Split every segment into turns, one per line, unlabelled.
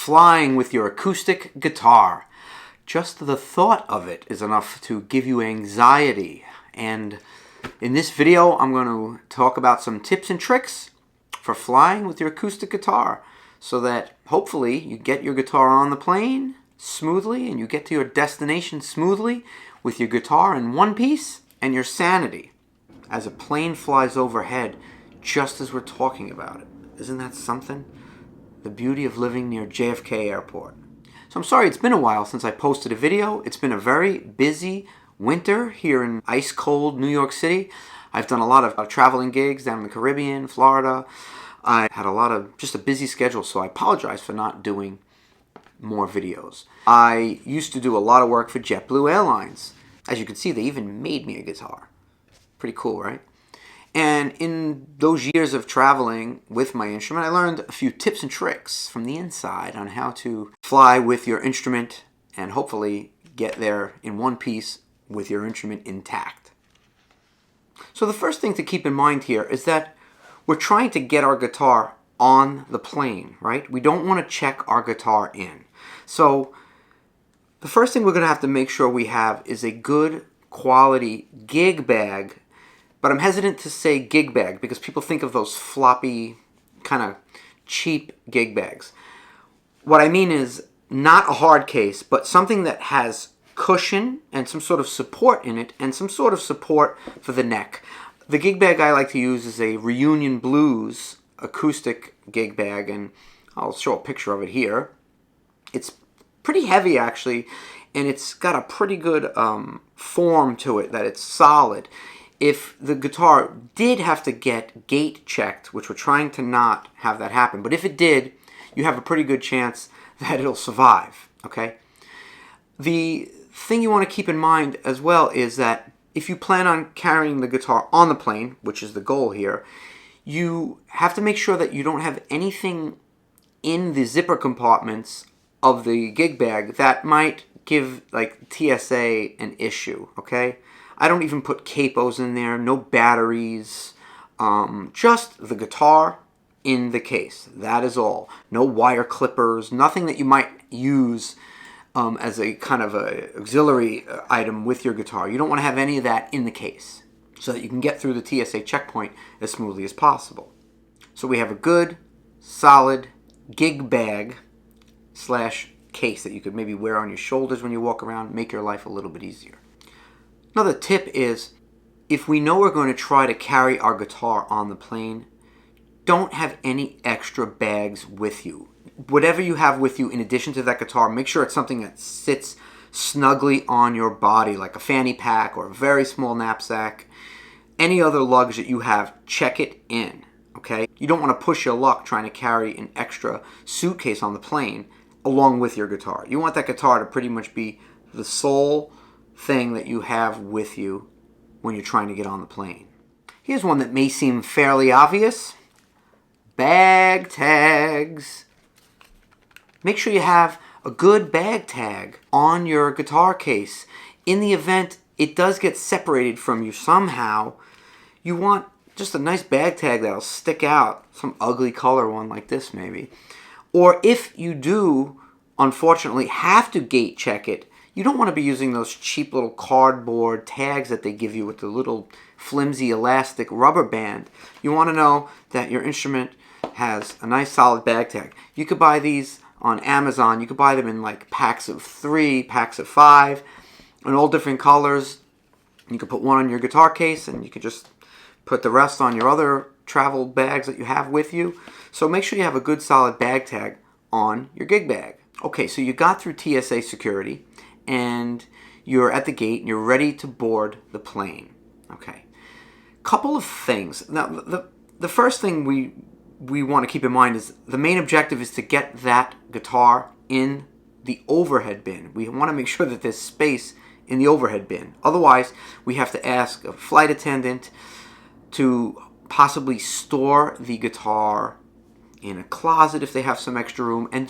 flying with your acoustic guitar. Just the thought of it is enough to give you anxiety. And in this video, I'm going to talk about some tips and tricks for flying with your acoustic guitar so that hopefully you get your guitar on the plane smoothly and you get to your destination smoothly with your guitar in one piece and your sanity as a plane flies overhead just as we're talking about it. Isn't that something? The beauty of living near JFK Airport. So I'm sorry it's been a while since I posted a video. It's been a very busy winter here in ice-cold New York City. I've done a lot of traveling gigs down in the Caribbean, Florida. I had just a busy schedule, so I apologize for not doing more videos. I used to do a lot of work for JetBlue Airlines. As you can see, they even made me a guitar. Pretty cool, right? And in those years of traveling with my instrument, I learned a few tips and tricks from the inside on how to fly with your instrument and hopefully get there in one piece with your instrument intact. So the first thing to keep in mind here is that we're trying to get our guitar on the plane, right? We don't want to check our guitar in. So the first thing we're going to have to make sure we have is a good quality gig bag. But I'm hesitant to say gig bag because people think of those floppy, kind of cheap gig bags. What I mean is not a hard case, but something that has cushion and some sort of support in it and some sort of support for the neck. The gig bag I like to use is a Reunion Blues acoustic gig bag, and I'll show a picture of it here. It's pretty heavy actually, and it's got a pretty good form to it, that it's solid. If the guitar did have to get gate checked, which we're trying to not have that happen, but if it did, you have a pretty good chance that it'll survive, okay? The thing you want to keep in mind as well is that if you plan on carrying the guitar on the plane, which is the goal here, you have to make sure that you don't have anything in the zipper compartments of the gig bag that might give like TSA an issue, okay? I don't even put capos in there, no batteries, just the guitar in the case. That is all. No wire clippers, nothing that you might use as a kind of a auxiliary item with your guitar. You don't want to have any of that in the case so that you can get through the TSA checkpoint as smoothly as possible. So we have a good, solid gig bag / case that you could maybe wear on your shoulders when you walk around, make your life a little bit easier. Another tip is, if we know we're going to try to carry our guitar on the plane, don't have any extra bags with you. Whatever you have with you in addition to that guitar, make sure it's something that sits snugly on your body, like a fanny pack or a very small knapsack. Any other luggage that you have, check it in, okay? You don't want to push your luck trying to carry an extra suitcase on the plane along with your guitar. You want that guitar to pretty much be the sole thing that you have with you when you're trying to get on the plane. Here's one that may seem fairly obvious. Bag tags. Make sure you have a good bag tag on your guitar case. In the event it does get separated from you somehow, you want just a nice bag tag that'll stick out. Some ugly color one like this maybe. Or if you do, unfortunately, have to gate check it, you don't want to be using those cheap little cardboard tags that they give you with the little flimsy elastic rubber band. You want to know that your instrument has a nice solid bag tag. You could buy these on Amazon. You could buy them in like packs of 3, packs of 5, in all different colors. You could put one on your guitar case and you could just put the rest on your other travel bags that you have with you. So make sure you have a good solid bag tag on your gig bag. Okay, so you got through TSA security and you're at the gate and you're ready to board the plane. Okay. Couple of things. Now, the first thing we want to keep in mind is the main objective is to get that guitar in the overhead bin. We want to make sure that there's space in the overhead bin. Otherwise, we have to ask a flight attendant to possibly store the guitar in a closet if they have some extra room, and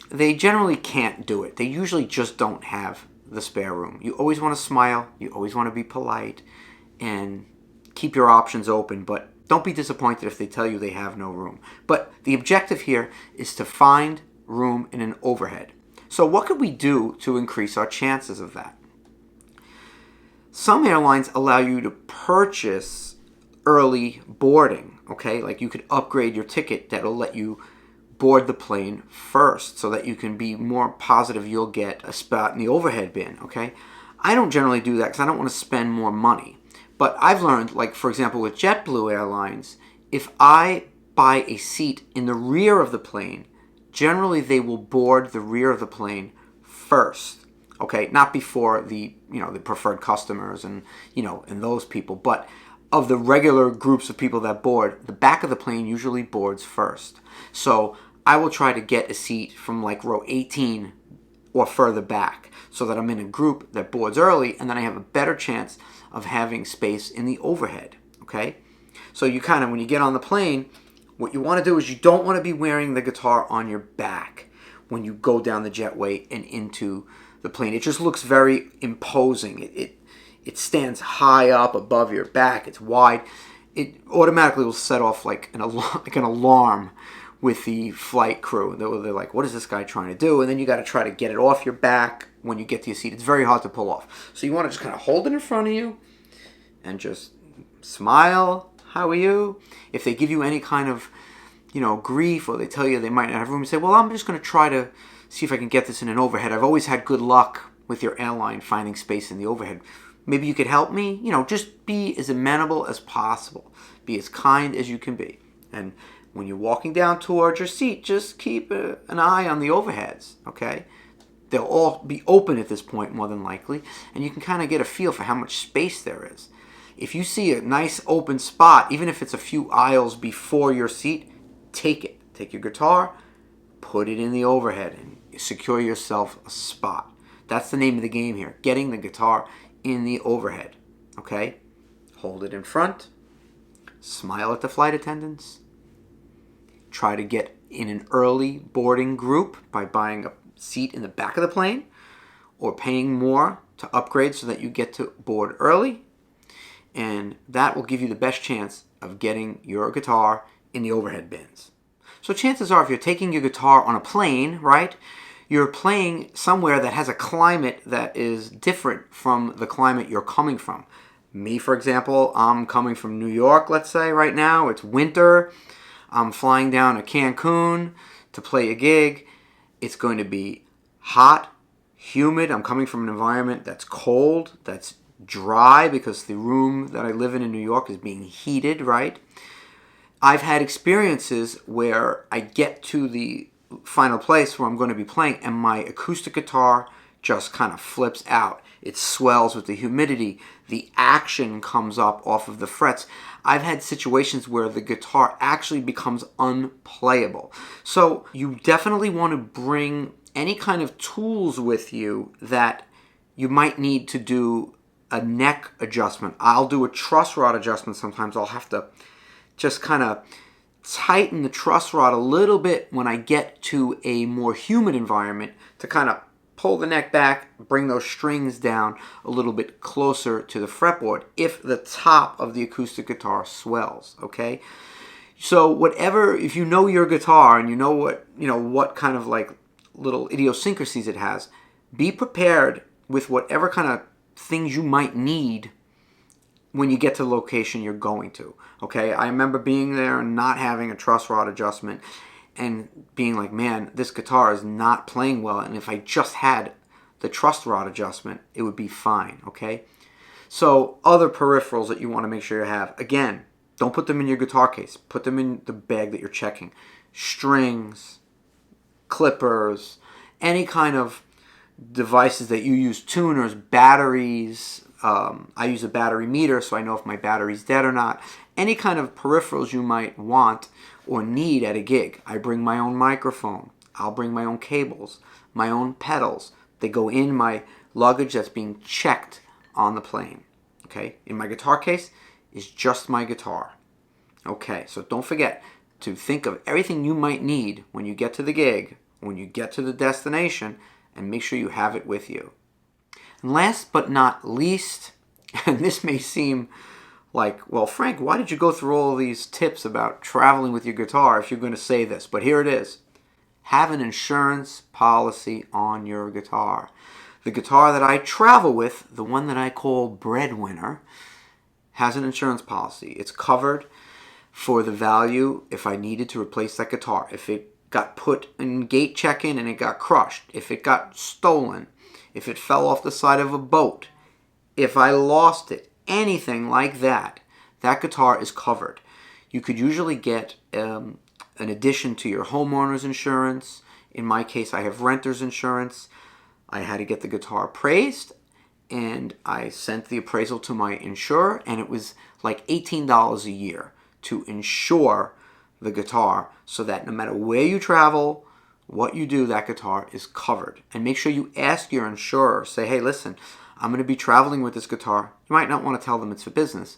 they generally can't do it. They usually just don't have the spare room. You always want to smile, you always want to be polite, and keep your options open, but Don't be disappointed if they tell you they have no room. But the objective here is to find room in an overhead. So what could we do to increase our chances of that? Some airlines allow you to purchase early boarding, okay? Like you could upgrade your ticket that'll let you board the plane first so that you can be more positive you'll get a spot in the overhead bin, okay? I don't generally do that because I don't want to spend more money. But I've learned, like for example with JetBlue Airlines, if I buy a seat in the rear of the plane, generally they will board the rear of the plane first. Okay, not before the the preferred customers and and those people, but of the regular groups of people that board, the back of the plane usually boards first. So I will try to get a seat from like row 18 or further back so that I'm in a group that boards early, and then I have a better chance of having space in the overhead, okay? So you kind of, when you get on the plane, what you want to do is you don't want to be wearing the guitar on your back when you go down the jetway and into the plane. It just looks very imposing. It stands high up above your back. It's wide. It automatically will set off like an alarm with the flight crew. They're like, what is this guy trying to do? And then you got to try to get it off your back when you get to your seat. It's very hard to pull off. So you want to just kind of hold it in front of you and just smile. How are you? If they give you any kind of, grief, or they tell you they might not have room, you say, well, I'm just going to try to see if I can get this in an overhead. I've always had good luck with your airline finding space in the overhead. Maybe you could help me? Just be as amenable as possible. Be as kind as you can be. And when you're walking down towards your seat, just keep an eye on the overheads, okay? They'll all be open at this point, more than likely, and you can kind of get a feel for how much space there is. If you see a nice open spot, even if it's a few aisles before your seat, take it. Take your guitar, put it in the overhead, and secure yourself a spot. That's the name of the game here, getting the guitar in the overhead, okay? Hold it in front, smile at the flight attendants, try to get in an early boarding group by buying a seat in the back of the plane or paying more to upgrade so that you get to board early, and that will give you the best chance of getting your guitar in the overhead bins. So chances are, if you're taking your guitar on a plane, right, you're playing somewhere that has a climate that is different from the climate you're coming from. Me, for example, I'm coming from New York, let's say, right now. It's winter. I'm flying down to Cancun to play a gig. It's going to be hot, humid. I'm coming from an environment that's cold, that's dry, because the room that I live in New York is being heated, right? I've had experiences where I get to the final place where I'm going to be playing and my acoustic guitar just kind of flips out. It swells with the humidity. The action comes up off of the frets. I've had situations where the guitar actually becomes unplayable. So you definitely want to bring any kind of tools with you that you might need to do a neck adjustment. I'll do a truss rod adjustment sometimes. I'll have to just kind of tighten the truss rod a little bit when I get to a more humid environment to kind of pull the neck back, bring those strings down a little bit closer to the fretboard if the top of the acoustic guitar swells, okay? So whatever, if you know your guitar and you know what kind of like little idiosyncrasies it has, be prepared with whatever kind of things you might need when you get to the location you're going to, okay? I remember being there and not having a truss rod adjustment and being like, man, this guitar is not playing well, and if I just had the truss rod adjustment, it would be fine, okay? So other peripherals that you want to make sure you have, again, don't put them in your guitar case. Put them in the bag that you're checking. Strings, clippers, any kind of devices that you use, tuners, batteries. I use a battery meter so I know if my battery's dead or not. Any kind of peripherals you might want or need at a gig. I bring my own microphone. I'll bring my own cables, my own pedals. They go in my luggage that's being checked on the plane. Okay, in my guitar case is just my guitar. Okay, so don't forget to think of everything you might need when you get to the gig, when you get to the destination, and make sure you have it with you. And last but not least, and this may seem Like, well, Frank, why did you go through all these tips about traveling with your guitar if you're going to say this? But here it is. Have an insurance policy on your guitar. The guitar that I travel with, the one that I call Breadwinner, has an insurance policy. It's covered for the value if I needed to replace that guitar. If it got put in gate check-in and it got crushed. If it got stolen. If it fell off the side of a boat. If I lost it. Anything like that, that guitar is covered. You could usually get an addition to your homeowner's insurance. In my case, I have renter's insurance. I had to get the guitar appraised, and I sent the appraisal to my insurer, and it was like $18 a year to insure the guitar so that no matter where you travel, what you do, that guitar is covered. And make sure you ask your insurer, say, hey, listen, I'm going to be traveling with this guitar. You might not want to tell them it's for business,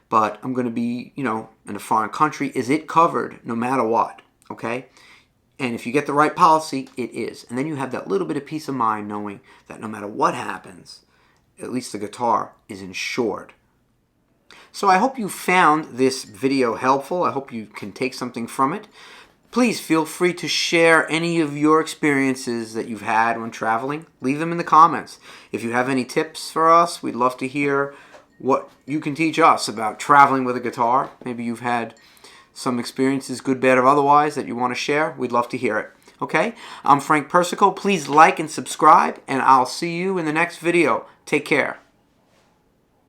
but I'm going to be, in a foreign country. Is it covered no matter what? Okay? And if you get the right policy, it is. And then you have that little bit of peace of mind knowing that no matter what happens, at least the guitar is insured. So I hope you found this video helpful. I hope you can take something from it. Please feel free to share any of your experiences that you've had when traveling. Leave them in the comments. If you have any tips for us, we'd love to hear what you can teach us about traveling with a guitar. Maybe you've had some experiences, good, bad, or otherwise, that you want to share. We'd love to hear it. Okay? I'm Frank Persico. Please like and subscribe, and I'll see you in the next video. Take care.